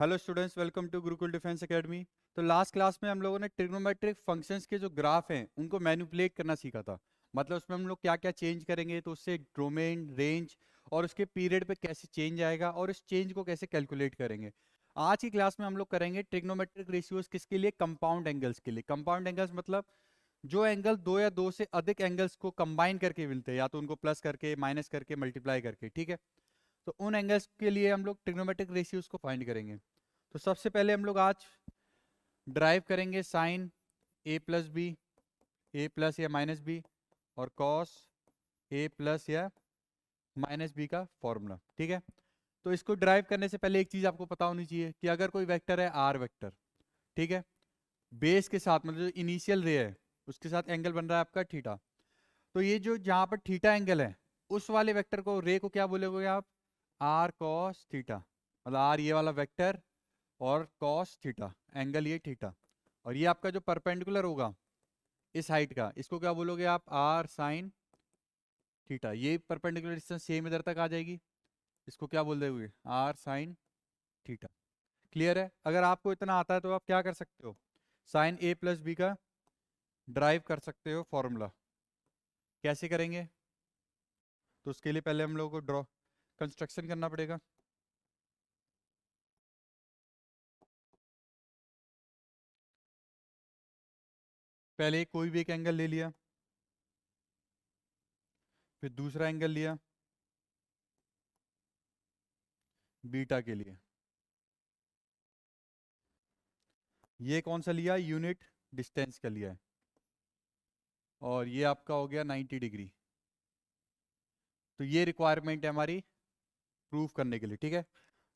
Hello students, welcome to Gurukul defence academy. तो last class में हम लोगों ने ट्रिग्नोमेट्रिक फंक्शंस के जो ग्राफ हैं उनको मैनिपुलेट करना सीखा था। मतलब उसमें हम लोग क्या क्या चेंज करेंगे तो उससे डोमेन, रेंज और उसके पीरियड पे कैसे चेंज आएगा और इस चेंज को कैसे कैलकुलेट करेंगे। आज की क्लास में हम लोग करेंगे ट्रिग्नोमेट्रिक रेशियोज किसके लिए? कंपाउंड एंगल्स के लिए। कंपाउंड एंगल्स मतलब जो एंगल दो या दो से अधिक एंगल्स को कंबाइन करके मिलते हैं, या तो उनको प्लस करके, माइनस करके, मल्टीप्लाई करके। ठीक है, तो उन एंगल्स के लिए हम लोग ट्रिग्नोमेट्रिक रेशियोज को फाइंड करेंगे। तो सबसे पहले हम लोग आज ड्राइव करेंगे साइन ए प्लस बी, ए प्लस या माइनस बी, और कॉस ए प्लस या माइनस बी का फॉर्मूला। ठीक है, तो इसको ड्राइव करने से पहले एक चीज आपको पता होनी चाहिए कि अगर कोई वेक्टर है आर वेक्टर, ठीक है, बेस के साथ मतलब जो इनिशियल रे है उसके साथ एंगल बन रहा है आपका थीटा। तो ये जो जहां पर थीटा एंगल है उस वाले वेक्टर को, रे को क्या बोलोगे आप? R cos theta. मतलब आर ये वाला वेक्टर और कॉस थीटा, एंगल ये थीटा। और ये आपका जो परपेंडिकुलर होगा इस हाइट का, इसको क्या बोलोगे आप? R sine theta. ये परपेंडिकुलर डिस्टेंस सेम इधर तक आ जाएगी, इसको क्या बोल दोगे? Are sine theta. क्लियर है? अगर आपको इतना आता है तो आप क्या कर सकते हो? साइन ए प्लस बी का ड्राइव कर सकते हो फॉर्मूला। कैसे करेंगे? तो उसके लिए पहले हम लोगों को ड्रॉ कंस्ट्रक्शन करना पड़ेगा। पहले कोई भी एक एंगल ले लिया, फिर दूसरा एंगल लिया बीटा के लिए। ये कौन सा लिया? यूनिट डिस्टेंस का लिया है, और ये आपका हो गया 90 डिग्री। तो ये रिक्वायरमेंट है हमारी प्रूफ करने के लिए। ठीक है,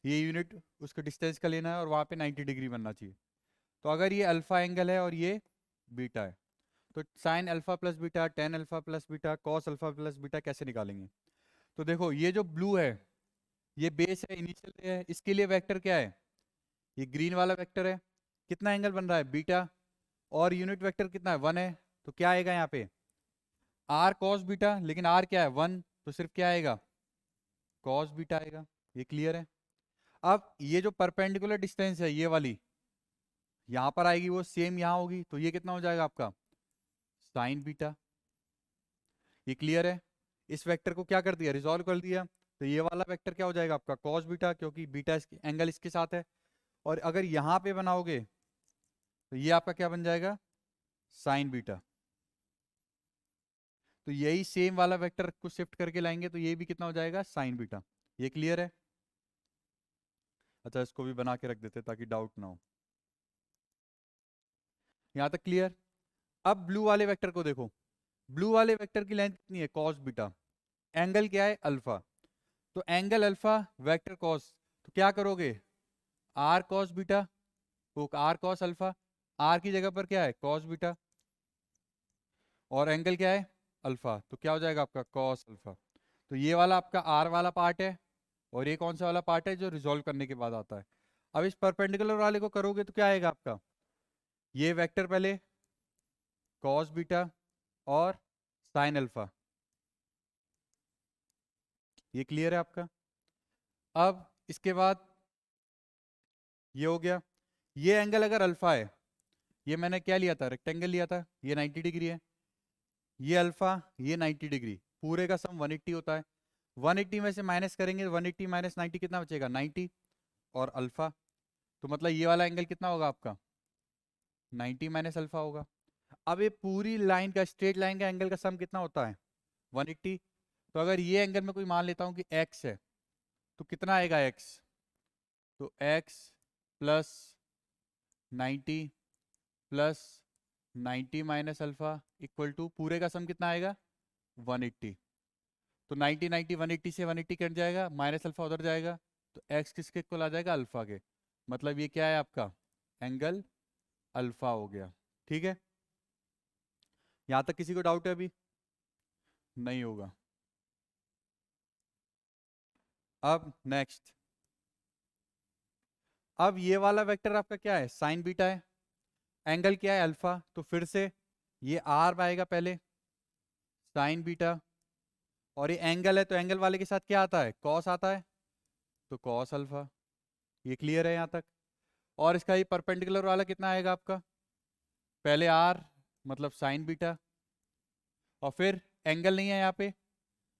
ये यूनिट उसके डिस्टेंस का लेना है और वहाँ पे 90 डिग्री बनना चाहिए। तो अगर ये अल्फा एंगल है और ये बीटा है, तो sine alpha plus beta, tan alpha plus beta, cos alpha plus beta कैसे निकालेंगे? तो देखो, ये जो ब्लू है ये बेस है, इनिशियल है, इसके लिए वेक्टर क्या है? ये ग्रीन वाला वेक्टर है। कितना एंगल बन रहा है? बीटा। और यूनिट वेक्टर कितना है? 1 है। तो क्या आएगा यहाँ पे? आर कॉस बीटा, लेकिन आर क्या है? 1, तो सिर्फ क्या आएगा? कॉस बीटा आएगा। ये क्लियर है? अब ये जो परपेंडिकुलर डिस्टेंस है ये वाली यहाँ पर आएगी, वो सेम यहाँ होगी, तो ये कितना हो जाएगा आपका? Sign beta. ये क्लियर है? इस वेक्टर को क्या कर दिया? रिजॉल्व कर दिया। तो ये वाला वेक्टर क्या हो जाएगा आपका? कॉस बीटा, क्योंकि बीटा एंगल इसके साथ है। और अगर यहाँ पे बनाओगे तो ये आपका क्या बन जाएगा? Sign beta. तो यही सेम वाला वेक्टर को शिफ्ट करके लाएंगे तो ये भी कितना हो जाएगा? Sign beta. ये क्लियर है? अच्छा, इसको भी बना के रख देते ताकि डाउट ना हो। यहां तक क्लियर? अब ब्लू वाले वेक्टर को देखो। ब्लू वाले वेक्टर की लेंथ कितनी है? Cos beta. एंगल क्या है? अल्फा। तो एंगल अल्फा, वेक्टर कॉस, तो क्या करोगे? आर कॉस बीटा, वो आर कॉस अल्फा। आर की जगह पर क्या है? Cos beta. और एंगल क्या है? अल्फा, तो क्या हो जाएगा आपका? Cos alpha. तो ये वाला आपका आर वाला पार्ट है, और ये कौन सा वाला पार्ट है जो रिजॉल्व करने के बाद आता है? अब इस परपेंडिकुलर वाले को करोगे तो क्या आएगा आपका? ये वेक्टर पहले कॉस बीटा और साइन अल्फा। ये क्लियर है आपका? अब इसके बाद ये हो गया। ये एंगल अगर अल्फा है, ये मैंने क्या लिया था? रेक्टेंगल लिया था, ये 90 डिग्री है। ये अल्फा, ये 90 डिग्री, पूरे का सम 180 होता है। 180 में से माइनस करेंगे, 180 माइनस 90 कितना बचेगा? 90। और अल्फा, तो मतलब ये वाला एंगल कितना होगा आपका? 90 माइनस अल्फा होगा। अब ये पूरी लाइन का, स्ट्रेट लाइन का एंगल का सम कितना होता है? 180। तो अगर ये एंगल में कोई मान लेता हूँ कि x है, तो कितना आएगा x? तो x plus 90 plus 90 minus alpha equal to पूरे का सम कितना आएगा? 180। तो 90 90 180 से 180 कट जाएगा, माइनस अल्फा उधर जाएगा, तो x किसके इक्वल आ जाएगा? अल्फा के। मतलब ये क्या है आपका? एंगल अल्फा हो गया। ठीक है, यहां तक किसी को डाउट है अभी? नहीं होगा। अब नेक्स्ट, अब ये वाला वेक्टर आपका क्या है? साइन बीटा है। एंगल क्या है? अल्फा। तो फिर से ये आर आएगा पहले, साइन बीटा। और ये एंगल है तो एंगल वाले के साथ क्या आता है? कॉस आता है, तो कॉस अल्फा। ये क्लियर है यहां तक? और इसका ये परपेंडिकुलर वाला कितना आएगा आपका, पहले आर मतलब साइन बीटा, और फिर एंगल नहीं है यहाँ पे,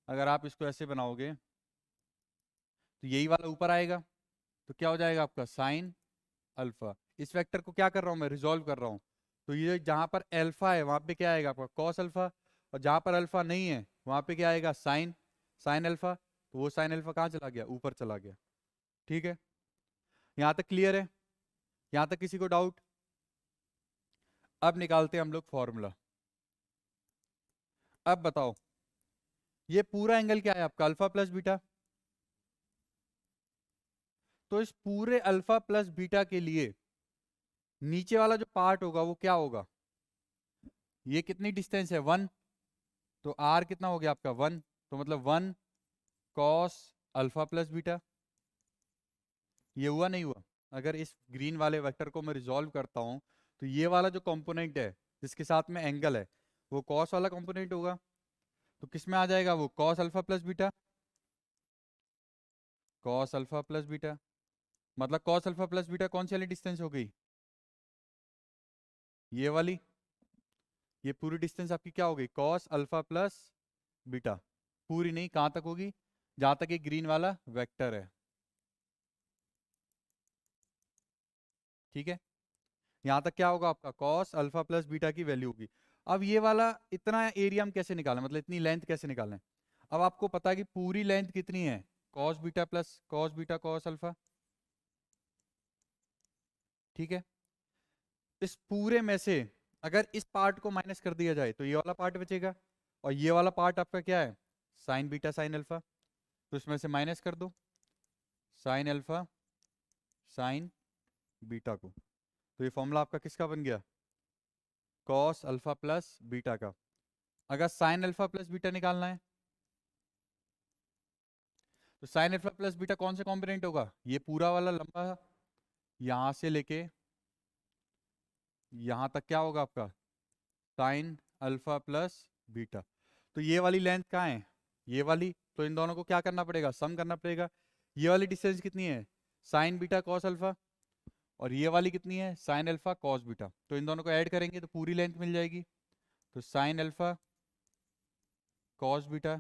अगर आप इसको ऐसे बनाओगे तो यही वाला ऊपर आएगा, तो क्या हो जाएगा आपका साइन अल्फा। इस वेक्टर को क्या कर रहा हूँ मैं, रिजॉल्व कर रहा हूँ, तो ये जहां पर अल्फा है वहां पे क्या आएगा आपका कॉस अल्फा, और जहां पर अल्फा नहीं है वहां पे क्या आएगा साइन, साइन अल्फा, तो वो साइन अल्फा कहाँ चला गया, ऊपर चला गया। ठीक है, यहाँ तक क्लियर है, यहाँ तक किसी को डाउट? अब निकालते हैं हम लोग फॉर्मूला। अब बताओ ये पूरा एंगल क्या है आपका, अल्फा प्लस बीटा, तो इस पूरे अल्फा प्लस बीटा के लिए नीचे वाला जो पार्ट होगा वो क्या होगा, ये कितनी डिस्टेंस है 1, तो आर कितना हो गया आपका 1, तो मतलब 1 कॉस अल्फा प्लस बीटा। ये हुआ नहीं हुआ? अगर इस ग्रीन वाले वेक्टर को मैं रिजॉल्व करता हूं तो ये वाला जो कंपोनेंट है जिसके साथ में एंगल है वो कॉस वाला कंपोनेंट होगा, तो किस में आ जाएगा वो cos alpha plus beta, cos alpha plus beta, मतलब कॉस अल्फा प्लस बीटा कौन सी वाली डिस्टेंस हो गई, ये वाली, ये पूरी डिस्टेंस आपकी क्या हो गई कॉस अल्फा प्लस बीटा। पूरी नहीं, कहां तक होगी, जहां तक ये ग्रीन वाला वेक्टर है। ठीक है, यहां तक क्या होगा आपका कॉस अल्फा प्लस बीटा की वैल्यू होगी। अब ये वाला इतना एरिया हम कैसे निकालें, मतलब इतनी लेंथ कैसे निकालें? अब आपको पता है कि पूरी लेंथ कितनी है, cos beta plus cos beta cos alpha. ठीक है, इस पूरे में से अगर इस पार्ट को माइनस कर दिया जाए तो ये वाला पार्ट बचेगा, और ये वाला पार्ट आपका क्या है साइन बीटा साइन अल्फा, तो इसमें से माइनस कर दो साइन अल्फा साइन बीटा को, तो ये फॉर्मूला आपका किसका बन गया, कॉस अल्फा प्लस बीटा का। अगर साइन अल्फा प्लस बीटा निकालना है तो साइन अल्फा प्लस बीटा कौन सा कॉम्पोनेंट होगा, ये पूरा वाला लंबा यहां से लेके यहां तक क्या होगा आपका साइन अल्फा प्लस बीटा। तो ये वाली लेंथ कहाँ है, ये वाली, तो इन दोनों को क्या करना पड़ेगा, सम करना पड़ेगा। ये वाली डिस्टेंस कितनी है साइन बीटा कॉस अल्फा, और ये वाली कितनी है साइन अल्फा कॉस बीटा, तो इन दोनों को ऐड करेंगे तो पूरी लेंथ मिल जाएगी। तो साइन अल्फा कॉस बीटा,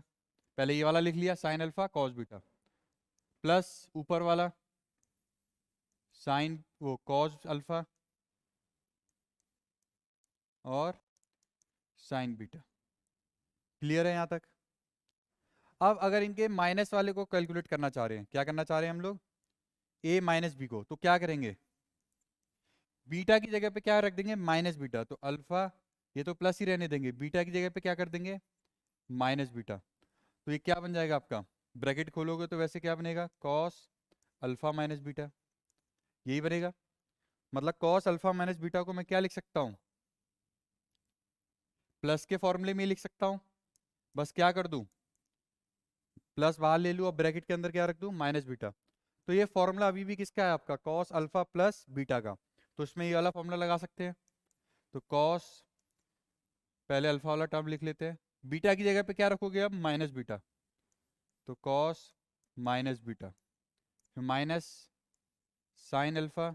पहले ये वाला लिख लिया sine alpha cos beta, plus ऊपर वाला साइन वो कॉस अल्फा और साइन बीटा। क्लियर है यहाँ तक? अब अगर इनके माइनस वाले को कैलकुलेट करना चाह रहे हैं, क्या करना चाह रहे हैं हम लोग, ए माइनस बी को, तो क्या करेंगे, बीटा की जगह पे क्या रख देंगे माइनस बीटा, तो अल्फा ये तो प्लस ही रहने देंगे, बीटा की जगह पे क्या कर देंगे माइनस बीटा, तो ये क्या बन जाएगा आपका, ब्रैकेट खोलोगे तो वैसे क्या बनेगा कॉस अल्फा माइनस बीटा, यही बनेगा। मतलब कॉस अल्फा माइनस बीटा को मैं क्या लिख सकता हूँ, प्लस के फॉर्मूले में ही लिख सकता हूँ, बस क्या कर दूं प्लस बाहर ले लूँ और ब्रैकेट के अंदर क्या रख दूं माइनस बीटा। तो ये फॉर्मूला अभी भी किसका है आपका कॉस अल्फा प्लस बीटा का, तो इसमें ये वाला फॉर्मूला लगा सकते हैं। तो कॉस, पहले अल्फा वाला टर्म लिख लेते हैं, बीटा की जगह पे क्या रखोगे अब माइनस बीटा, तो कॉस माइनस बीटा, फिर माइनस साइन अल्फा,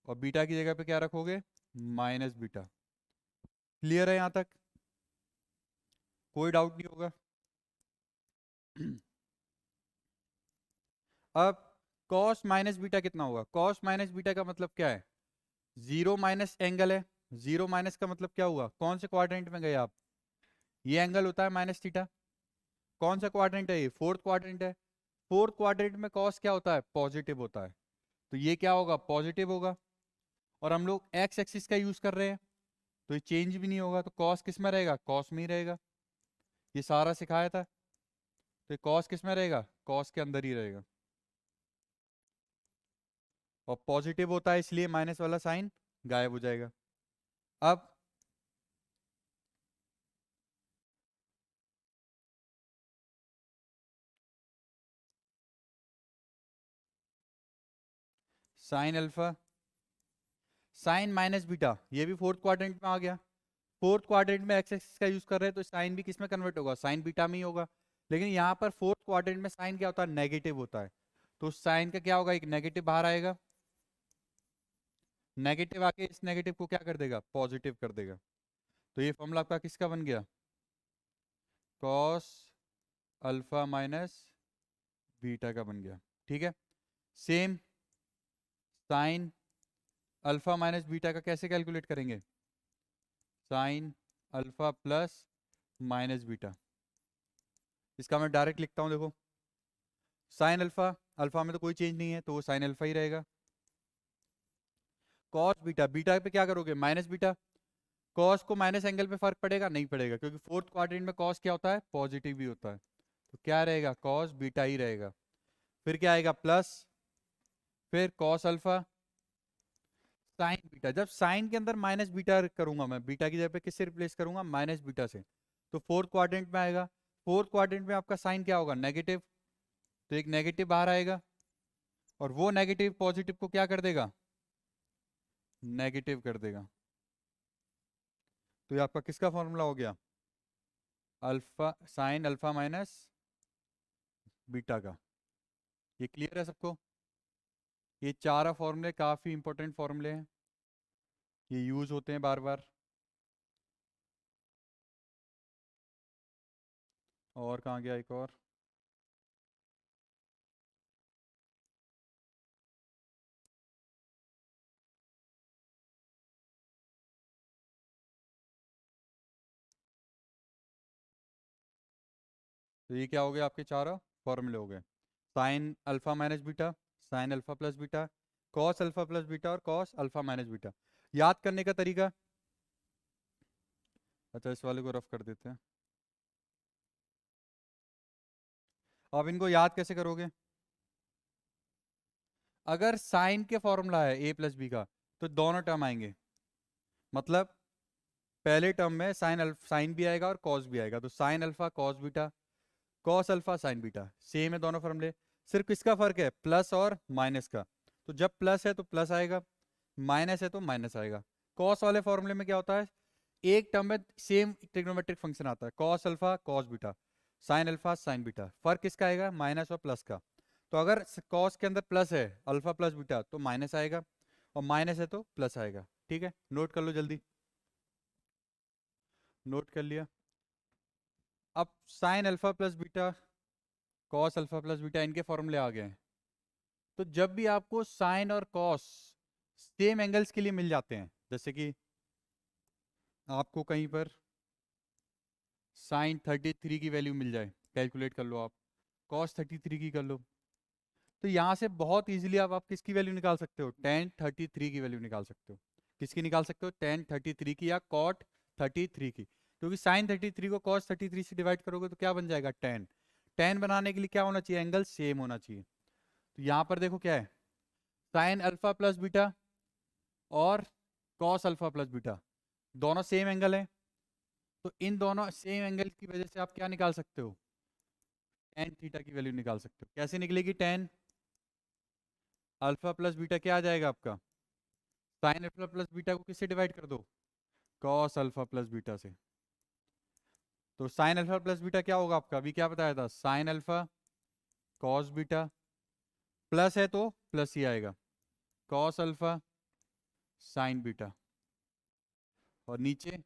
और बीटा की जगह पे क्या रखोगे माइनस बीटा। क्लियर है यहाँ तक, कोई डाउट नहीं होगा? अब कॉस माइनस बीटा कितना होगा, कॉस माइनस बीटा का मतलब क्या है, जीरो माइनस एंगल है, जीरो माइनस का मतलब क्या हुआ, कौन से क्वाड्रेंट में गए आप, ये एंगल होता है माइनस थीटा, कौन सा क्वाड्रेंट है ये फोर्थ क्वाड्रेंट है, फोर्थ क्वाड्रेंट में कॉस क्या होता है पॉजिटिव होता है, तो ये क्या होगा पॉजिटिव होगा, और हम लोग एक्स एक्सिस का यूज कर रहे हैं तो ये चेंज भी नहीं होगा, तो कॉस किस में रहेगा कॉस में ही रहेगा, ये सारा सिखाया था, तो कॉस किस में रहेगा कॉस के अंदर ही रहेगा, और पॉजिटिव होता है इसलिए माइनस वाला साइन गायब हो जाएगा। अब sine alpha sign minus beta, ये भी फोर्थ क्वाड्रेंट में आ गया, फोर्थ क्वाड्रेंट में एक्स एक्सिस का यूज कर रहे हैं तो साइन भी किस में कन्वर्ट होगा साइन बीटा में ही होगा, लेकिन यहाँ पर फोर्थ क्वाड्रेंट में साइन क्या होता है नेगेटिव होता है, तो साइन का क्या होगा एक नेगेटिव बाहर आएगा, नेगेटिव आके इस नेगेटिव को क्या कर देगा, पॉजिटिव कर देगा। तो ये फॉर्मूला आपका किसका बन गया, कॉस अल्फा माइनस बीटा का बन गया। ठीक है, same sine alpha minus beta का कैसे कैलकुलेट करेंगे, sine alpha plus minus beta. इसका मैं डायरेक्ट लिखता हूँ, देखो साइन अल्फा, अल्फा में तो कोई चेंज नहीं है तो वो साइन अल्फा ही रहेगा। कॉस बीटा, बीटा पे क्या करोगे, माइनस बीटा। कॉस को माइनस एंगल पे फर्क पड़ेगा, नहीं पड़ेगा, क्योंकि फोर्थ क्वाड्रेंट में कॉस क्या होता है, पॉजिटिव भी होता है। तो क्या रहेगा, कॉस बीटा ही रहेगा। फिर क्या आएगा, प्लस, फिर कॉस अल्फा साइन बीटा। जब साइन के अंदर माइनस बीटा करूंगा मैं, बीटा की जगह पे किससे रिप्लेस करूंगा, माइनस बीटा से, तो फोर्थ क्वाड्रेंट में आएगा। फोर्थ क्वाड्रेंट में आपका साइन क्या होगा, नेगेटिव, तो एक नेगेटिव बाहर आएगा, और वो नेगेटिव पॉजिटिव को क्या कर देगा, नेगेटिव कर देगा। तो ये आपका किसका फॉर्मूला हो गया, alpha, sine alpha minus beta का। ये क्लियर है सबको, ये चार फॉर्मूले काफी इंपॉर्टेंट फॉर्मूले हैं, ये यूज होते हैं बार बार। और कहाँ गया एक और, तो ये क्या हो गया, आपके चारों फॉर्मूले हो गए, sine alpha minus beta, sine alpha plus beta, cos alpha plus beta, और कॉस अल्फा माइनस बीटा। याद करने का तरीका, अच्छा इस वाले को रफ कर देते हैं। अब इनको याद कैसे करोगे, अगर साइन के फॉर्मूला है ए प्लस बी का, तो दोनों टर्म आएंगे, मतलब पहले टर्म में साइन भी आएगा और कॉस भी आएगा, तो sine alpha cos beta, cos alpha sign beta, same है दोनों फॉर्मूले। सिर्फ किसका फर्क है, प्लस और माइनस का। तो जब प्लस है तो प्लस आएगा, माइनस है तो माइनस आएगा। कॉस वाले फॉर्मूले में क्या होता है, एक टर्म में सेम ट्रिग्नोमेट्रिक फंक्शन आता है, cos alpha cos beta, sine alpha sign beta, फर्क किसका आएगा, माइनस और प्लस का। तो अगर कॉस के अंदर प्लस है, अल्फा प्लस बीटा, तो माइनस आएगा, और माइनस है तो प्लस आएगा। ठीक है, नोट कर लो जल्दी, नोट कर लिया। अब sine alpha plus beta, cos alpha plus beta, इनके फॉर्मूले आ गए हैं। तो जब भी आपको साइन और कॉस सेम एंगल्स के लिए मिल जाते हैं, जैसे कि आपको कहीं पर साइन 33 की वैल्यू मिल जाए, कैलकुलेट कर लो आप, कॉस 33 की कर लो, तो यहाँ से बहुत इजीली आप किसकी वैल्यू निकाल सकते हो, टेन 33 की वैल्यू निकाल सकते हो। किसकी निकाल सकते हो, टेन 33 की या कॉट 33 की, क्योंकि साइन 33 को कॉस 33 से डिवाइड करोगे तो क्या बन जाएगा, टेन। टेन बनाने के लिए क्या होना चाहिए, एंगल सेम होना चाहिए। तो यहाँ पर देखो क्या है, साइन अल्फा प्लस बीटा और कॉस अल्फा प्लस बीटा, दोनों सेम एंगल है, तो इन दोनों सेम एंगल की वजह से आप क्या निकाल सकते हो, टेन थीटा की वैल्यू निकाल सकते हो। कैसे निकलेगी, टेन अल्फा प्लस बीटा क्या आ जाएगा आपका, साइन अल्फा प्लस बीटा को किससे डिवाइड कर दो, कॉस अल्फा प्लस बीटा से। तो साइन अल्फा प्लस बीटा क्या होगा आपका, अभी क्या बताया था, sine alpha cos beta, plus है तो प्लस ही आएगा, कॉस अल्फा साइन बीटा, और नीचे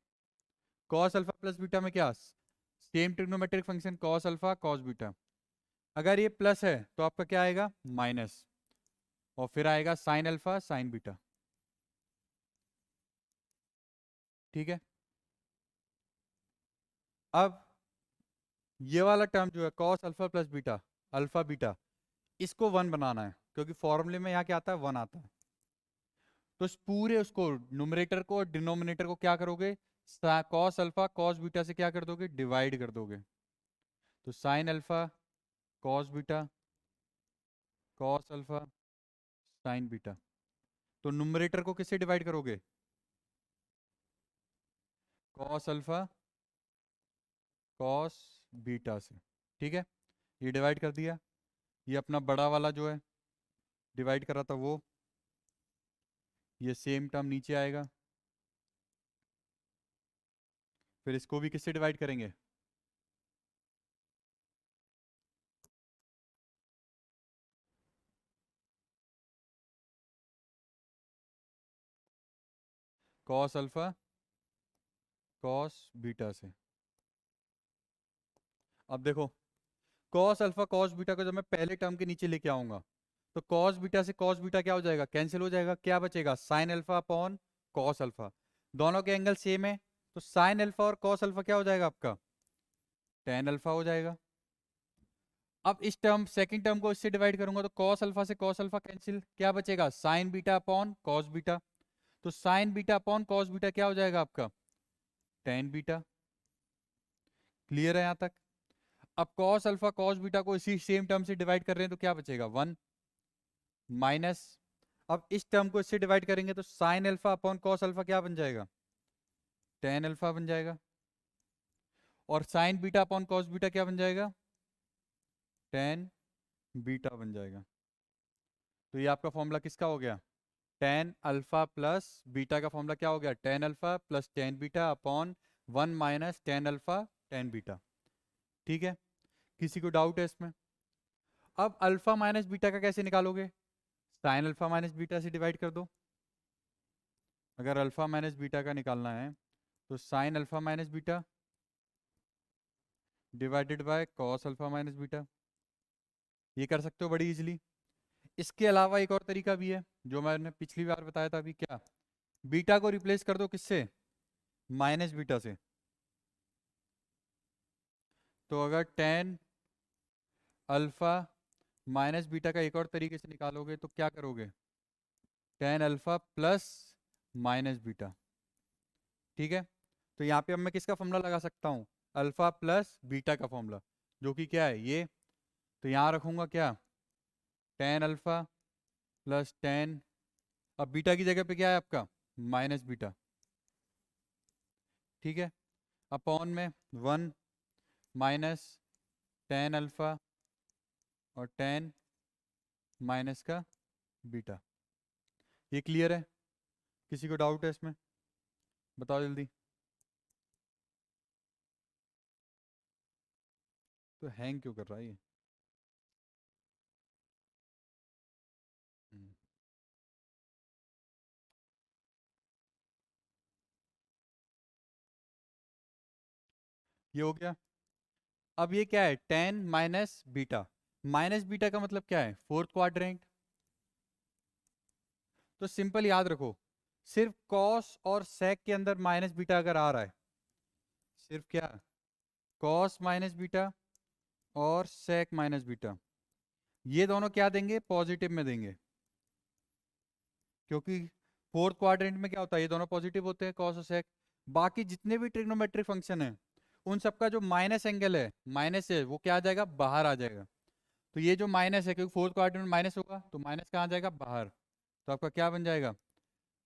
कॉस अल्फा प्लस बीटा में क्या, same trigonometric function cos alpha cos beta. अगर ये प्लस है तो आपका क्या आएगा, माइनस, और फिर आएगा साइन अल्फा साइन बीटा। ठीक है, अब ये वाला टर्म जो है cos alpha plus beta, alpha beta, इसको वन बनाना है, क्योंकि फॉर्मूले में यहाँ क्या आता है, वन आता है। तो इस पूरे उसको न्यूमरेटर को और डिनोमिनेटर को क्या करोगे, कॉस अल्फा कॉस बीटा से क्या कर दोगे, डिवाइड कर दोगे। तो sine alpha cos beta cos alpha sign beta, तो न्यूमरेटर को किससे डिवाइड करोगे, कॉस अल्फा कॉस बीटा से। ठीक है, ये डिवाइड कर दिया, ये अपना बड़ा वाला जो है डिवाइड कर रहा था वो, ये सेम टर्म नीचे आएगा, फिर इसको भी किससे डिवाइड करेंगे, कॉस अल्फा कॉस बीटा से। अब देखो, कॉस अल्फा कॉस बीटा को जब मैं पहले टर्म के नीचे लेके आऊंगा तो कॉस बीटा से कॉस बीटा क्या हो जाएगा, कैंसिल हो जाएगा, क्या बचेगा, sine alpha upon cos alpha. दोनों के एंगल सेम है, तो साइन अल्फा और कॉस अल्फा क्या हो जाएगा आपका, टेन अल्फा हो जाएगा। अब इस टर्म सेकंड टर्म को इससे डिवाइड करूंगा तो कॉस अल्फा से कॉस अल्फा कैंसिल, क्या बचेगा, sine beta upon cos beta. तो sine beta upon cos beta क्या हो जाएगा आपका, टेन बीटा। क्लियर है यहां तक। अब कॉस अल्फा कॉस बीटा को इसी सेम टर्म से डिवाइड कर रहे हैं तो क्या बचेगा, वन माइनस। अब इस टर्म को इससे डिवाइड करेंगे तो sine alpha upon cos alpha क्या बन जाएगा, टेन अल्फा बन जाएगा। और sign beta upon cos beta क्या बन जाएगा, टेन बीटा बन जाएगा। तो ये आपका फॉर्मूला किसका हो गया, टेन अल्फा प्लस बीटा का फॉर्मूला क्या हो गया, tan alpha plus tan beta upon one minus tan alpha tan beta. ठीक है, किसी को डाउट है इसमें। अब अल्फा माइनस बीटा का कैसे निकालोगे, साइन अल्फा माइनस बीटा से डिवाइड कर दो। अगर अल्फा माइनस बीटा का निकालना है तो sine alpha minus beta divided by cos alpha minus beta. ये कर सकते हो बड़ी इजीली। इसके अलावा एक और तरीका भी है जो मैंने पिछली बार बताया था, अभी क्या, बीटा को रिप्लेस कर दो किससे, माइनस बीटा से। तो अगर टेन अल्फा माइनस बीटा का एक और तरीके से निकालोगे तो क्या करोगे, tan alpha plus minus beta. ठीक है, तो यहाँ पे अब मैं किसका फॉर्मूला लगा सकता हूँ, अल्फा प्लस बीटा का फॉर्मूला, जो कि क्या है ये। तो यहाँ रखूंगा क्या, टेन अल्फा प्लस टेन, अब बीटा की जगह पे क्या है आपका, माइनस बीटा। ठीक है, अपॉन में वन माइनस टेन अल्फा और टेन माइनस का बीटा। ये क्लियर है, किसी को डाउट है इसमें, बताओ जल्दी। तो हैंग क्यों कर रहा है ये। हम्म, ये हो गया। अब ये क्या है, ten minus beta, minus beta का मतलब क्या है, फोर्थ क्वाड्रेंट। तो सिंपल याद रखो, सिर्फ कॉस और सेक के अंदर माइनस बीटा अगर आ रहा है, सिर्फ क्या, कॉस माइनस बीटा और सेक माइनस बीटा, ये दोनों क्या देंगे, पॉजिटिव में देंगे। क्योंकि फोर्थ क्वाड्रेंट में क्या होता है, ये दोनों पॉजिटिव होते हैं कॉस और सेक। बाकी जितने भी ट्रिग्नोमेट्रिक फंक्शन है उन सबका जो माइनस एंगल है, माइनस है, वो क्या आ जाएगा, बाहर आ जाएगा। तो ये जो माइनस है, क्योंकि फोर्थ क्वाड्रेंट में माइनस होगा तो माइनस कहाँ आ जाएगा, बाहर। तो आपका क्या बन जाएगा,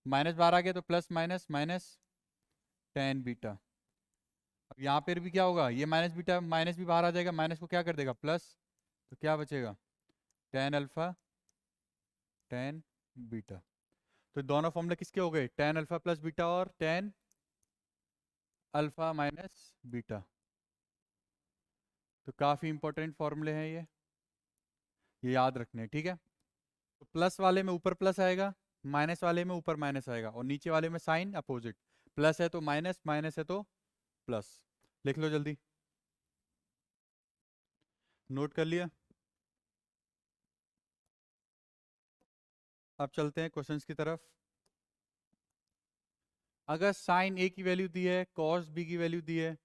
माइनस बाहर आ गया तो plus minus minus tan beta. अब यहाँ पर भी क्या होगा, ये माइनस बीटा माइनस भी बाहर आ जाएगा, माइनस को क्या कर देगा, प्लस। तो क्या बचेगा, टेन अल्फा टेन बीटा। तो दोनों फॉर्मूले किसके हो गए, टेन अल्फा प्लस बीटा और टेन अल्फा माइनस बीटा। तो काफी इंपॉर्टेंट फॉर्मूले हैं ये याद रखने हैं, ठीक है। तो प्लस वाले में ऊपर प्लस आएगा, माइनस वाले में ऊपर माइनस आएगा, और नीचे वाले में साइन अपोजिट, प्लस है तो माइनस, माइनस है तो प्लस। लिख लो जल्दी, नोट कर लिया। अब चलते हैं क्वेश्चंस की तरफ। अगर साइन ए की वैल्यू दी है, कॉस बी की वैल्यू दी है,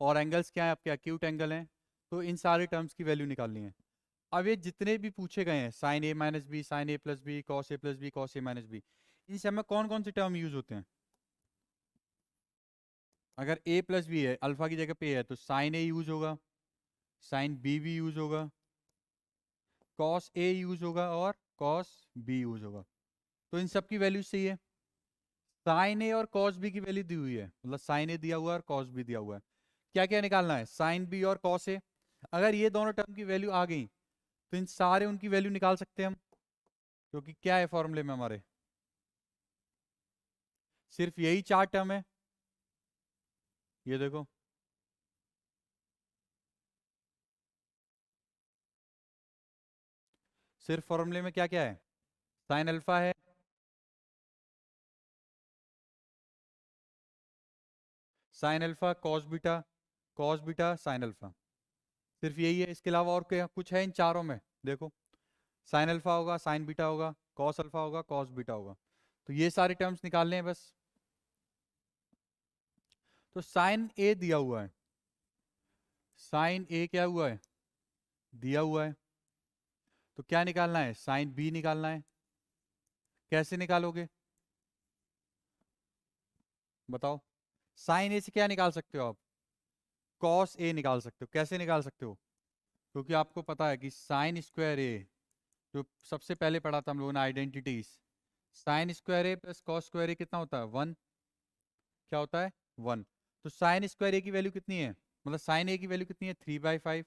और एंगल्स क्या है आपके, एक्यूट एंगल हैं, तो इन सारे टर्म्स की वैल्यू निकालनी है। अब ये जितने भी पूछे गए हैं, sign A minus B, sign A plus B, cos A plus B, cos A minus B, इन सब में कौन कौन से टर्म यूज होते हैं। अगर ए प्लस बी है, अल्फा की जगह पे है, तो साइन ए यूज होगा, साइन बी भी यूज होगा, कॉस ए यूज होगा और कॉस बी यूज होगा। तो इन सब की वैल्यू चाहिए। साइन ए और कॉस बी की वैल्यू दी हुई है, मतलब साइन ए दिया हुआ है और कॉस बी दिया हुआ है। क्या क्या निकालना है, साइन बी और कॉस ए। अगर ये दोनों टर्म की वैल्यू आ गई तो इन सारे उनकी वैल्यू निकाल सकते हैं हम, क्योंकि क्या है फॉर्मूले में हमारे, सिर्फ यही चार टर्म है। ये देखो, सिर्फ फॉर्मूले में क्या क्या है, साइन अल्फा है, sine alpha cos beta sine alpha, सिर्फ यही है। इसके अलावा और क्या कुछ है इन चारों में? देखो, साइन अल्फा होगा, साइन बीटा होगा, कॉस अल्फा होगा, कॉस बीटा होगा। तो ये सारे टर्म्स निकालने हैं बस। तो साइन ए दिया हुआ है, साइन ए क्या हुआ है, दिया हुआ है। तो क्या निकालना है, साइन बी निकालना है। कैसे निकालोगे बताओ? साइन ए से क्या निकाल सकते हो आप? कॉस ए निकाल सकते हो। कैसे निकाल सकते हो? क्योंकि आपको पता है कि साइन स्क्वायर ए, जो सबसे पहले पढ़ा था हम लोगों ने आइडेंटिटीज, साइन स्क्वायर ए प्लस कॉस स्क्वायर ए कितना होता है, 1। क्या होता है, 1। तो साइन स्क्वायर ए की वैल्यू कितनी है, मतलब साइन ए की वैल्यू कितनी है, 3/5।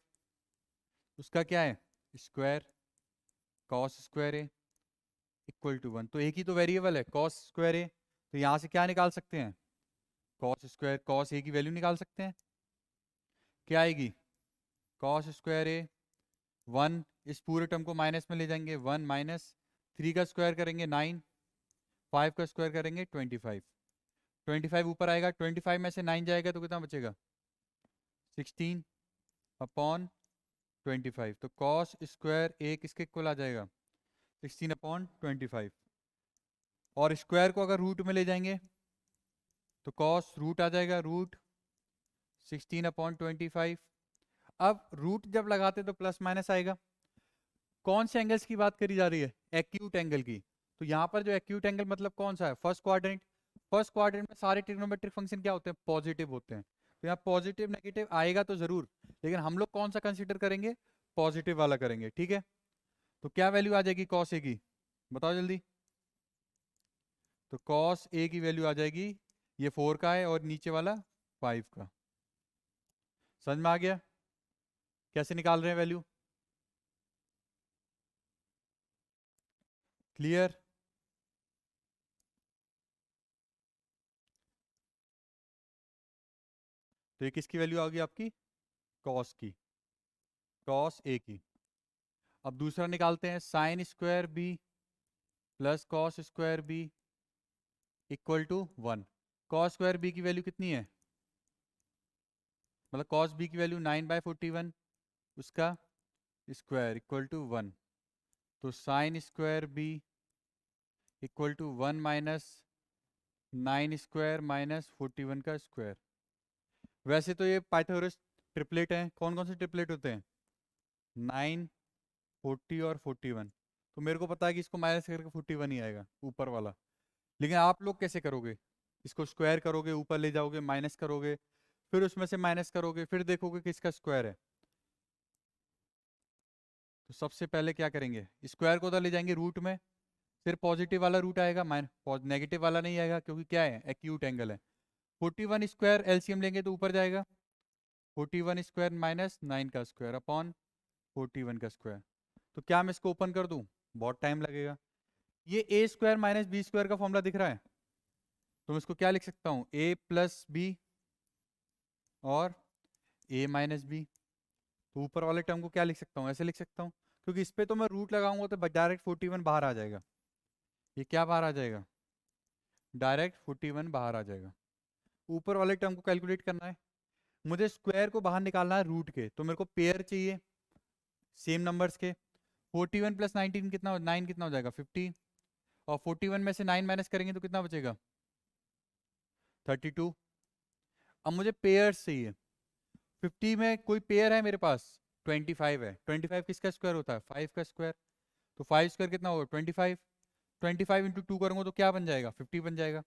उसका क्या है, square, cos square A equal to 1। तो एक ही तो वेरिएबल है कॉस स्क्वायर ए, तो यहाँ से क्या निकाल सकते हैं, कॉस स्क्वायर कॉस ए की वैल्यू निकाल सकते हैं। क्या आएगी, कॉस स्क्वायर ए 1, इस पूरे टर्म को माइनस में ले जाएंगे, 1 माइनस 3 का स्क्वायर करेंगे 9, 5 का स्क्वायर करेंगे 25, 25 ऊपर आएगा, 25 में से 9 जाएगा तो कितना बचेगा, 16 अपॉन 25। तो कॉस स्क्वायर ए किसके इक्वल आ जाएगा, 16 अपॉन 25। और स्क्वायर को अगर रूट में ले जाएंगे तो कॉस रूट आ जाएगा, रूट 16 अपॉन 25। अब रूट जब लगाते तो प्लस माइनस आएगा। कौन से एंगल्स की बात करी जा रही है, एक्यूट एंगल की। तो यहाँ पर जो एक्यूट एंगल मतलब कौन सा है, फर्स्ट क्वाड्रेंट। फर्स्ट क्वाड्रेंट में सारे ट्रिग्नोमेट्रिक फंक्शन क्या होते हैं, पॉजिटिव होते हैं। तो यहाँ पॉजिटिव नेगेटिव आएगा तो जरूर, लेकिन हम लोग कौन सा कंसिडर करेंगे, पॉजिटिव वाला करेंगे, ठीक है। तो क्या वैल्यू आ जाएगी कॉस ए की, बताओ जल्दी। तो कॉस ए की वैल्यू आ जाएगी, ये 4 का है और नीचे वाला 5 का। समझ में आ गया कैसे निकाल रहे हैं वैल्यू, क्लियर। तो ये किसकी वैल्यू आ गई आपकी, कॉस की, कॉस ए की। अब दूसरा निकालते हैं, sine square B plus cos square B equal to 1। Cos square B की वैल्यू कितनी है, मतलब कॉस बी की वैल्यू 9/41, उसका स्क्वायर इक्वल टू 1। तो sine square B equal to 1 minus 9 square minus 41 का स्क्वायर। वैसे तो ये पाइथागोरस ट्रिपलेट हैं, कौन कौन से ट्रिपलेट होते हैं, 9, 40 और 41। तो मेरे को पता है कि इसको माइनस करके 41 ही आएगा ऊपर वाला। लेकिन आप लोग कैसे करोगे, इसको स्क्वायर करोगे, ऊपर ले जाओगे, माइनस करोगे, फिर उसमें से माइनस करोगे, फिर देखोगे किसका स्क्वायर है। तो सबसे पहले क्या करेंगे, स्क्वायर को उधर ले जाएंगे रूट में, फिर पॉजिटिव वाला रूट आएगा, नेगेटिव वाला नहीं आएगा, क्योंकि क्या है, एक्यूट एंगल है। 41 स्क्वायर एलसीएम लेंगे तो ऊपर जाएगा, 41 स्क्वायर माइनस 9 का स्क्वायर अपॉन 41 का स्क्वायर। तो क्या मैं इसको ओपन कर दूं, बहुत टाइम लगेगा। ये ए स्क्वायर माइनस बी स्क्वायर का फॉर्मूला दिख रहा है, तो मैं इसको क्या लिख सकता हूँ, ए प्लस बी और ए माइनस बी। तो ऊपर वाले टर्म को क्या लिख सकता हूँ, ऐसे लिख सकता हूँ, क्योंकि इस पे तो मैं रूट लगाऊंगा तो डायरेक्ट 41 बाहर आ जाएगा। ये क्या बाहर आ जाएगा, डायरेक्ट 41 बाहर आ जाएगा। ऊपर वाले टर्म को कैलकुलेट करना है, मुझे स्क्वायर को बाहर निकालना है रूट के, तो मेरे को पेयर चाहिए सेम नंबर्स के। 41 प्लस 19 कितना, 9 कितना हो जाएगा, 50। और 41 में से 9 माइनस करेंगे तो कितना बचेगा, 32। अब मुझे पेयर्स चाहिए, 50 में कोई पेयर है मेरे पास, 25 है। 25 किसका स्क्वायर होता है, 5 का स्क्वायर। तो 5 स्क्वायर कितना होगा, 25। 25 इंटू 2 करूंगा तो क्या बन जाएगा, 50 बन जाएगा।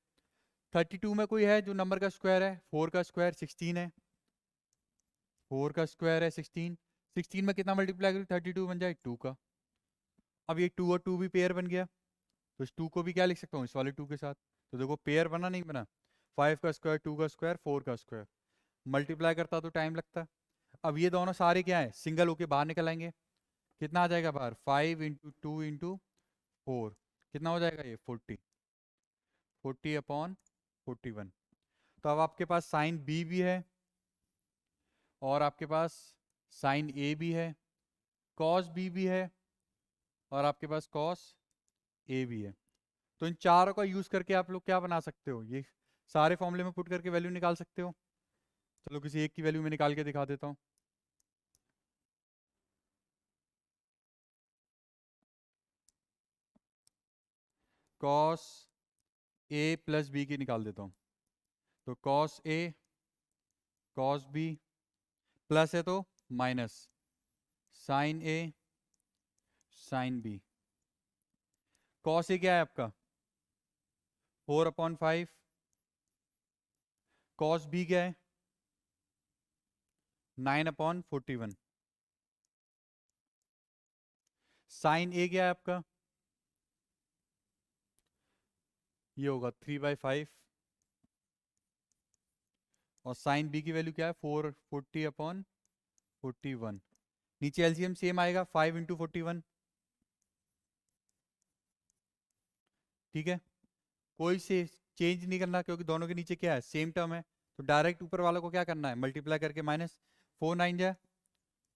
32 में कोई है जो नंबर का स्क्वायर है, 4 का स्क्वायर 16 है, 4 का स्क्वायर है 16। 16 में कितना मल्टीप्लाई करूँ, 32 बन जाए 2 का। अब ये 2 और 2 भी पेयर बन गया, तो इस 2 को भी क्या लिख सकता हूँ, इस वाले 2 के साथ। तो देखो पेयर बना नहीं बना, 5 का स्क्वायर 2 का स्क्वायर 4 का स्क्वायर। मल्टीप्लाई करता तो टाइम लगता। अब ये दोनों सारे क्या है, सिंगल होके बाहर निकल आएंगे। कितना आ जाएगा बाहर, 5 इंटू 2 इंटू 4, कितना हो जाएगा ये 40, 40 अपॉन 41। तो अब आपके पास साइन बी भी है और आपके पास साइन ए भी है, कॉस बी भी है और आपके पास कॉस ए भी है। तो इन चारों का यूज करके आप लोग क्या बना सकते हो, ये सारे फॉर्मूले में पुट करके वैल्यू निकाल सकते हो। चलो किसी एक की वैल्यू में निकाल के दिखा देता हूँ। कॉस ए प्लस बी की निकाल देता हूँ। तो cos A cos B plus है तो minus sign A sine B. Cos A क्या है आपका 4/5। कॉस बी क्या है 9/41। साइन ए क्या है आपका ये होगा 3/5 और साइन बी की वैल्यू क्या है 440/41। नीचे एलसीएम सेम आएगा 5 × 41। ठीक है, कोई से चेंज नहीं करना क्योंकि दोनों के नीचे क्या है सेम टर्म है। तो डायरेक्ट ऊपर वालों को क्या करना है मल्टीप्लाई करके माइनस 4 9 जा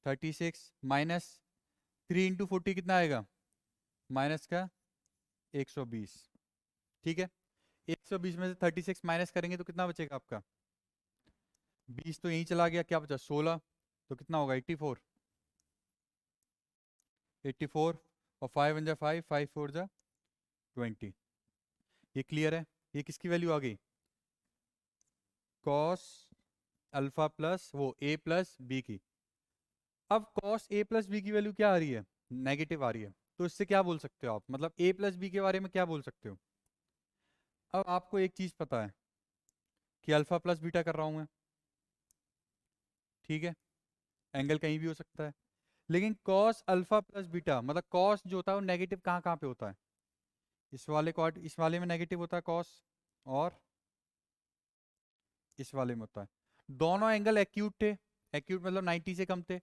36 माइनस 3 × 40 कितना आएगा माइनस का 120। ठीक है, 120 में से 36 माइनस करेंगे तो कितना बचेगा आपका 20 तो यहीं चला गया, क्या बचा 16। तो कितना होगा 84। 84 और 5 1 जा 5 5 4 जा 20। ये क्लियर है। ये किसकी वैल्यू आ गई कॉस अल्फा प्लस वो ए प्लस बी की। अब कॉस ए प्लस बी की वैल्यू क्या आ रही है नेगेटिव आ रही है। तो इससे क्या बोल सकते हो आप मतलब ए प्लस बी के बारे में क्या बोल सकते हो। अब आपको एक चीज पता है कि अल्फा प्लस बीटा कर रहा हूं मैं। ठीक है, एंगल कहीं भी हो सकता है। लेकिन कॉस अल्फा प्लस बीटा मतलब कॉस जो होता है वो नेगेटिव कहाँ कहाँ पे होता है इस वाले में नेगेटिव होता है कॉस और इस वाले में होता है। दोनों एंगल एक्यूट थे। एक्यूट मतलब 90 से कम थे।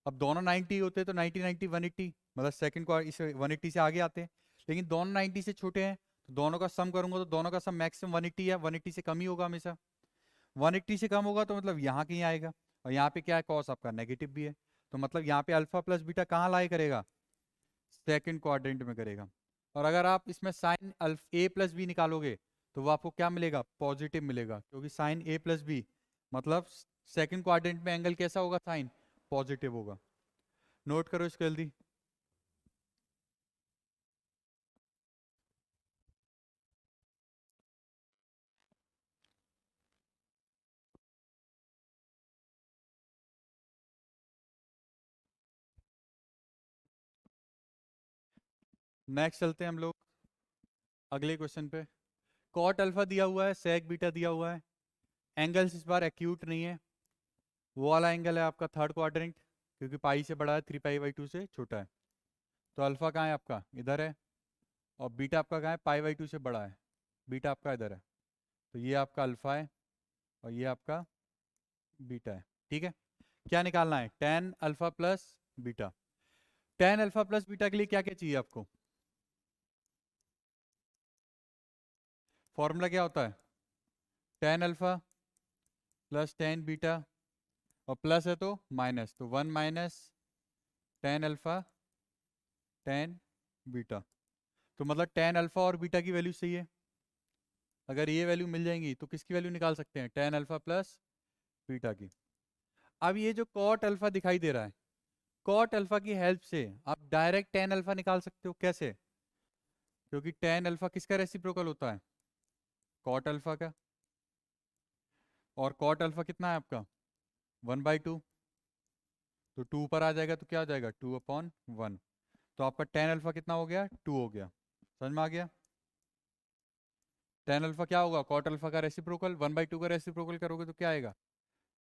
अब दोनों 90 होते तो 90 90 180 मतलब सेकंड को इस 180 से आगे आते हैं। लेकिन दोनों 90 से छोटे हैं तो दोनों का सम करूंगा तो दोनों का सम मैक्सिमम 180 है। 180 से कम ही होगा हमेशा। 180 से कम होगा तो मतलब यहाँ कहीं आएगा। और यहाँ पे क्या है कॉस आपका नेगेटिव भी है। तो मतलब यहाँ पे अल्फा प्लस बीटा कहाँ लाई करेगा सेकंड क्वाड्रेंट में करेगा। और अगर आप इसमें साइन अल्फ ए प्लस बी निकालोगे तो वो आपको क्या मिलेगा पॉजिटिव मिलेगा क्योंकि साइन ए प्लस बी मतलब सेकंड क्वाड्रेंट में एंगल कैसा होगा साइन पॉजिटिव होगा। नोट करो इसको जल्दी। नेक्स्ट चलते हैं हम लोग अगले क्वेश्चन पे। कॉट अल्फा दिया हुआ है सेक बीटा दिया हुआ है। एंगल्स इस बार एक्यूट नहीं है। वो वाला एंगल है आपका थर्ड क्वाड्रेंट क्योंकि पाई से बड़ा है 3π/2 से छोटा है। तो अल्फा कहाँ है आपका इधर है और बीटा आपका कहाँ है π/2 से बड़ा है। बीटा आपका इधर है। तो ये आपका अल्फा है और ये आपका बीटा है। ठीक है, क्या निकालना है tan alpha plus beta. Tan alpha plus beta के लिए क्या क्या चाहिए आपको फॉर्मूला क्या होता है tan alpha plus tan beta और प्लस है तो माइनस तो 1 minus tan alpha tan beta. तो मतलब टेन अल्फा और बीटा की वैल्यू सही है। अगर ये वैल्यू मिल जाएंगी तो किसकी वैल्यू निकाल सकते हैं टेन अल्फा प्लस बीटा की। अब ये जो कॉट अल्फा दिखाई दे रहा है कॉट अल्फा की हेल्प से आप डायरेक्ट टेन अल्फा निकाल सकते हो। कैसे क्योंकि टेन अल्फा किसका रेसिप्रोकल होता है कॉट अल्फा का। और कॉट अल्फा कितना है आपका 1/2। तो 2 ऊपर आ जाएगा तो क्या आ जाएगा 2/1। तो आपका टेन अल्फा कितना हो गया 2 हो गया। समझ में आ गया। टेन अल्फा क्या होगा कॉट अल्फा का रेसिप्रोकल 1/2 का रेसिप्रोकल करोगे तो क्या आएगा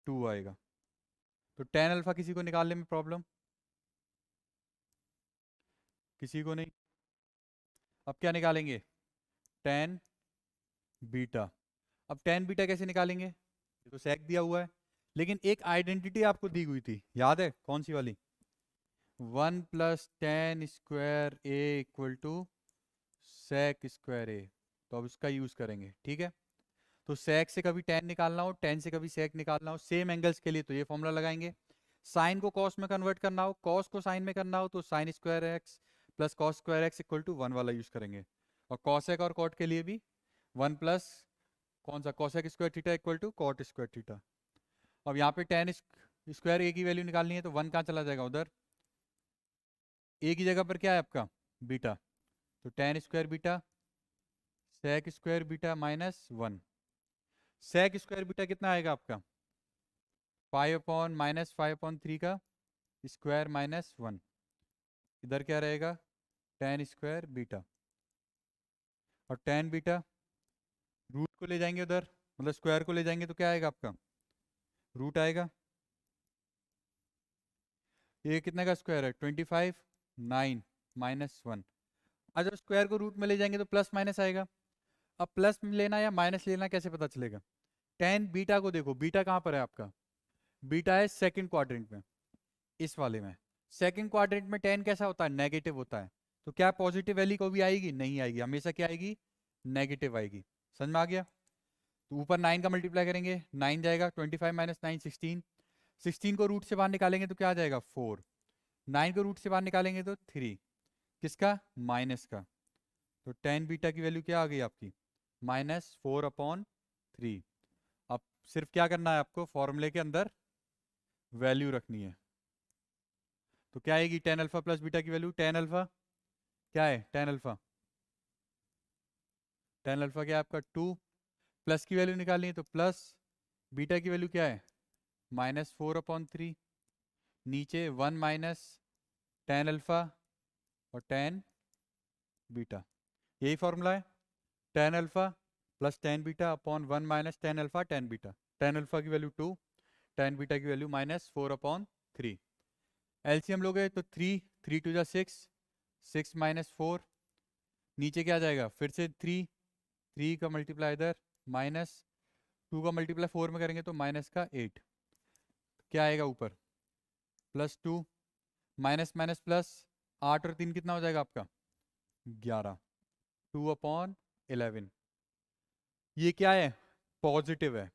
2 आएगा। तो टेन अल्फा किसी को निकालने में प्रॉब्लम किसी को नहीं। अब क्या निकालेंगे टेन बीटा। अब टेन बीटा कैसे निकालेंगे ये तो सेक दिया हुआ है। लेकिन एक आइडेंटिटी आपको दी हुई थी याद है कौन सी वाली 1 + tan² A = सेक स्क्वायर ए। तो अब इसका यूज करेंगे। ठीक है, तो सेक से कभी टेन निकालना हो टेन से कभी सेक निकालना हो सेम एंगल्स के लिए तो ये फॉर्मूला लगाएंगे। साइन को कॉस में कन्वर्ट करना हो कॉस को साइन में करना हो तो sine square x plus cos square x = 1 वाला यूज करेंगे। और कॉसेक और कॉट के लिए भी 1 प्लस कौन सा cosec square theta = cot square theta. अब यहाँ पे टेन स्क्वायर ए की वैल्यू निकालनी है, तो 1 कहाँ चला जाएगा उधर, ए की जगह पर क्या है आपका बीटा, तो tan square beta sec square beta -1। Sec square beta कितना आएगा आपका 5/-5/3 का स्क्वायर -1। इधर क्या रहेगा टेन स्क्वायर बीटा, और टेन बीटा रूट को ले जाएंगे उधर, मतलब स्क्वायर को ले जाएंगे तो क्या आएगा आपका रूट आएगा। ये कितने का स्क्वायर है 25, 9 -1। और जब स्क्वायर को रूट में ले जाएंगे तो प्लस माइनस आएगा। अब प्लस लेना या माइनस लेना कैसे पता चलेगा, टेन बीटा को देखो, बीटा कहाँ पर है आपका, बीटा है सेकंड क्वाड्रेंट में, इस वाले में। सेकंड क्वाड्रेंट में टेन कैसा होता है नेगेटिव होता है, तो क्या पॉजिटिव वैल्यू को भी आएगी, नहीं आएगी, हमेशा क्या आएगी नेगेटिव आएगी। समझ में आ गया। तो ऊपर 9 का मल्टीप्लाई करेंगे 9 जाएगा, 25 - 9 16। 16 को रूट से बाहर निकालेंगे तो क्या आ जाएगा 4। 9 को रूट से बाहर निकालेंगे तो 3, किसका माइनस का। तो टेन बीटा की वैल्यू क्या आ गई आपकी -4/3। अब सिर्फ क्या करना है आपको फॉर्मूले के अंदर वैल्यू रखनी है। तो क्या आएगी टेन अल्फा प्लस बीटा की वैल्यू, टेन अल्फा क्या है टेन अल्फा, टेन अल्फा क्या है आपका 2, प्लस की वैल्यू निकालनी है तो प्लस, बीटा की वैल्यू क्या है -4/3, नीचे 1 माइनस टेन अल्फा और टेन बीटा, यही फॉर्मूला है। Tan alpha plus tan beta upon 1 minus tan alpha tan beta, tan alpha की वैल्यू 2, टेन बीटा की वैल्यू -4/3। एलसीएम लोगे तो 3, 3 2 जा 6, 6 -4, नीचे क्या जाएगा फिर से 3, 3 का मल्टीप्लाई इधर -2 का मल्टीप्लाई 4 में करेंगे तो माइनस का 8, क्या आएगा ऊपर +2, माइनस माइनस प्लस, 8 और 3 कितना हो जाएगा आपका 11, 2/11। ये क्या है पॉजिटिव है।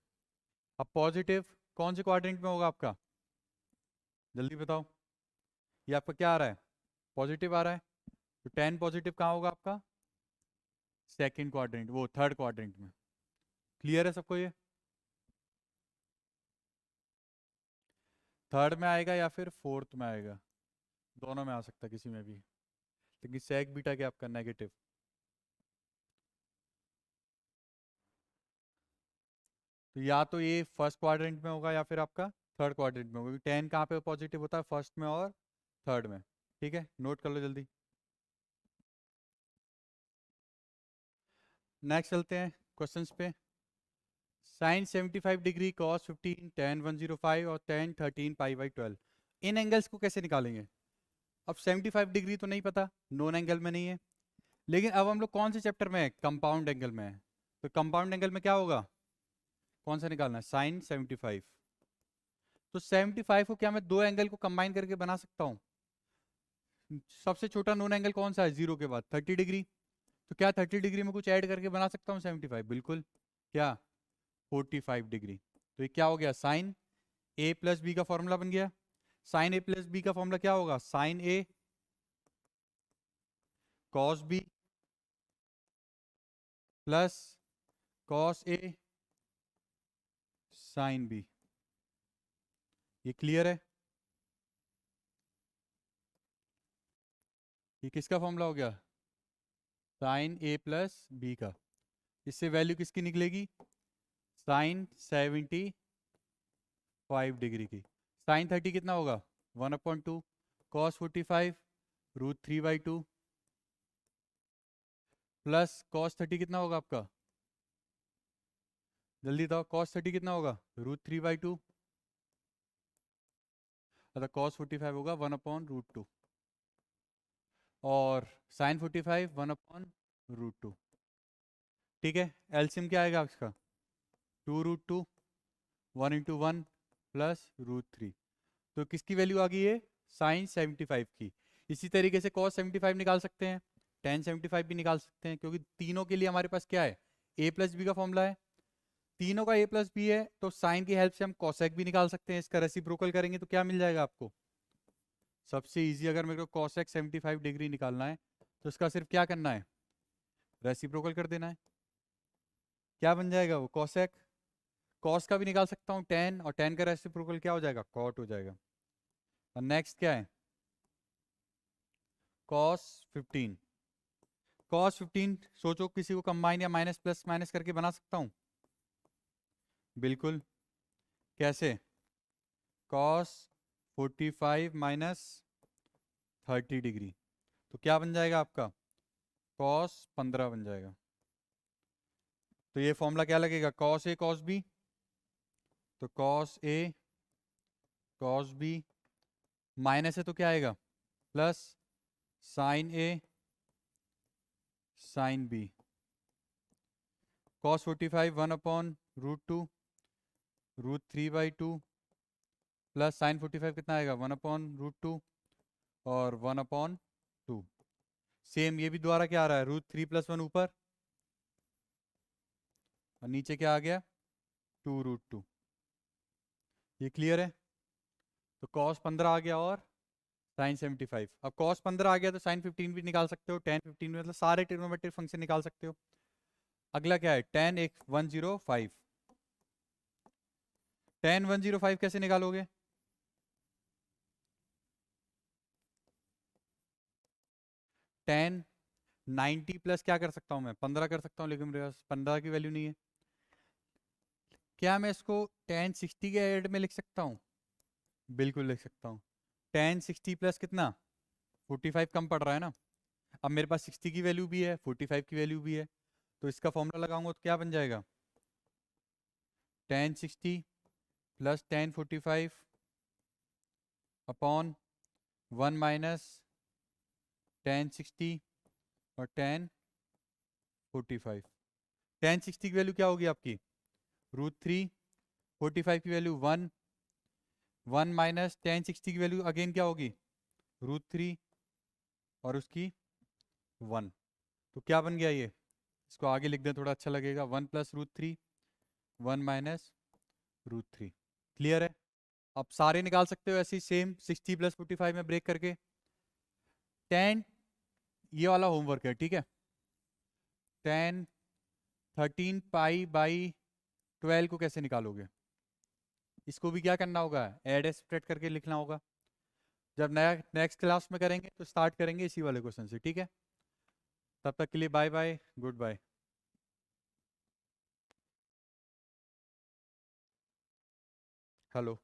अब पॉजिटिव कौन से क्वाड्रेंट में होगा आपका, जल्दी बताओ। ये आपका क्या आ रहा है पॉजिटिव आ रहा है, तो 10 पॉजिटिव कहाँ होगा आपका सेकंड क्वाड्रेंट, वो थर्ड क्वाड्रेंट में। क्लियर है सबको, ये थर्ड में आएगा या फिर फोर्थ में आएगा, दोनों में आ सकता है किसी में भी, लेकिन सेक बीटा क्या आपका नेगेटिव। तो या तो ये फर्स्ट क्वाड्रेंट में होगा या फिर आपका थर्ड क्वाड्रेंट में होगा, क्योंकि 10 कहाँ पे पॉजिटिव होता है फर्स्ट में और थर्ड में। ठीक है नोट कर लो जल्दी। नेक्स्ट चलते हैं क्वेश्चंस पे। साइन 75 डिग्री, कॉस 15, tan 105 और tan 13 π/12, इन एंगल्स को कैसे निकालेंगे। अब 75 डिग्री तो नहीं पता, नॉन एंगल में नहीं है, लेकिन अब हम लोग कौन से चैप्टर में है कंपाउंड एंगल में है, तो कंपाउंड एंगल में क्या होगा कौन सा निकालना है साइन 75। तो 75 को क्या मैं दो एंगल को कंबाइन करके बना सकता हूँ, सबसे छोटा नॉन एंगल कौन सा है जीरो के बाद 30 डिग्री, तो क्या 30 डिग्री में कुछ ऐड करके बना सकता हूँ 75, बिल्कुल, क्या 45 डिग्री। तो ये क्या हो गया साइन ए प्लस बी का फॉर्मूला बन गया। साइन ए प्लस बी का फॉर्मूला क्या होगा sign A cos B plus cos A sine B. ये क्लियर है, ये किसका फॉर्मूला हो गया साइन ए प्लस बी का। इससे वैल्यू किसकी निकलेगी साइन 75 डिग्री की। साइन 30 कितना होगा 1/2, कॉस 45 √3/2 प्लस कॉस 30 कितना होगा आपका, जल्दी बताओ कॉस 30 कितना होगा √3/2, अतः कॉस 45 होगा 1/√2 और साइन 45 1/√2। ठीक है एलसीएम क्या आएगा इसका 2√2, 1 × 1 प्लस √3। तो किसकी वैल्यू आ गई है साइन 75 की। इसी तरीके से कॉस 75 निकाल सकते हैं, टेन 75 भी निकाल सकते हैं, क्योंकि तीनों के लिए हमारे पास क्या है ए प्लस बी का फॉर्मूला है, तीनों का ए प्लस बी है, तो साइन की हेल्प से हम कॉसेक भी निकाल सकते हैं। इसका रेसिप्रोकल करेंगे तो क्या मिल जाएगा आपको, सबसे इजी अगर मेरे को कॉसेक 75 डिग्री निकालना है तो इसका सिर्फ क्या करना है रेसिप्रोकल कर देना है। क्या बन जाएगा वो कॉसेक कॉस का भी निकाल सकता हूँ 10, और 10 का रेसिप्रोकल क्या हो जाएगा, कॉट हो जाएगा। और नेक्स्ट क्या है, कॉस 15। कॉस 15 सोचो किसी को कंबाइन या माइनस प्लस माइनस करके बना सकता हूँ, बिल्कुल। कैसे, कॉस 45 माइनस 30 डिग्री, तो क्या बन जाएगा आपका, कॉस 15 बन जाएगा। तो ये फॉर्मूला क्या लगेगा, कॉस ए कॉस बी, तो cos A cos B, minus है तो क्या आएगा, plus sine A sine B. Cos 45 1/√2 √3/2 plus sine 45 कितना आएगा, 1/√2 और 1/2। सेम ये भी दोबारा क्या आ रहा है, √3 + 1 ऊपर, और नीचे क्या आ गया, 2√2। ये क्लियर है। तो कॉस 15 आ गया और साइन 75। अब कॉस 15 आ गया तो साइन 15 भी निकाल सकते हो, टेन 15 मतलब सारे ट्रिग्नोमेट्रिक फंक्शन निकाल सकते हो। अगला क्या है, tan 105। tan 105 कैसे निकालोगे, tan 90 प्लस क्या कर सकता हूँ मैं, 15 कर सकता हूँ, लेकिन मेरे पास 15 की वैल्यू नहीं है। क्या मैं इसको tan 60 के एड में लिख सकता हूँ, बिल्कुल लिख सकता हूँ। tan 60 प्लस कितना, 45 कम पड़ रहा है ना, अब मेरे पास 60 की वैल्यू भी है 45 की वैल्यू भी है, तो इसका फॉर्मूला लगाऊंगा तो क्या बन जाएगा, tan 60 plus tan 45 upon 1 minus tan 60 और tan 45। tan 60 की वैल्यू क्या होगी आपकी, √3, 45 की वैल्यू 1, 1 माइनस tan 60 की वैल्यू अगेन क्या होगी, √3 और उसकी 1। तो क्या बन गया ये, इसको आगे लिख दें थोड़ा अच्छा लगेगा, 1 + √3 1 माइनस √3। क्लियर है। अब सारे निकाल सकते हो ऐसे ही सेम 60 + 45 में ब्रेक करके। tan, ये वाला होमवर्क है ठीक है, tan 13π/12 को कैसे निकालोगे, इसको भी क्या करना होगा, ऐड सब्ट्रैक्ट करके लिखना होगा। जब नया नेक्स्ट क्लास में करेंगे तो स्टार्ट करेंगे इसी वाले क्वेश्चन से, ठीक है। तब तक के लिए bye bye, good bye. Hello.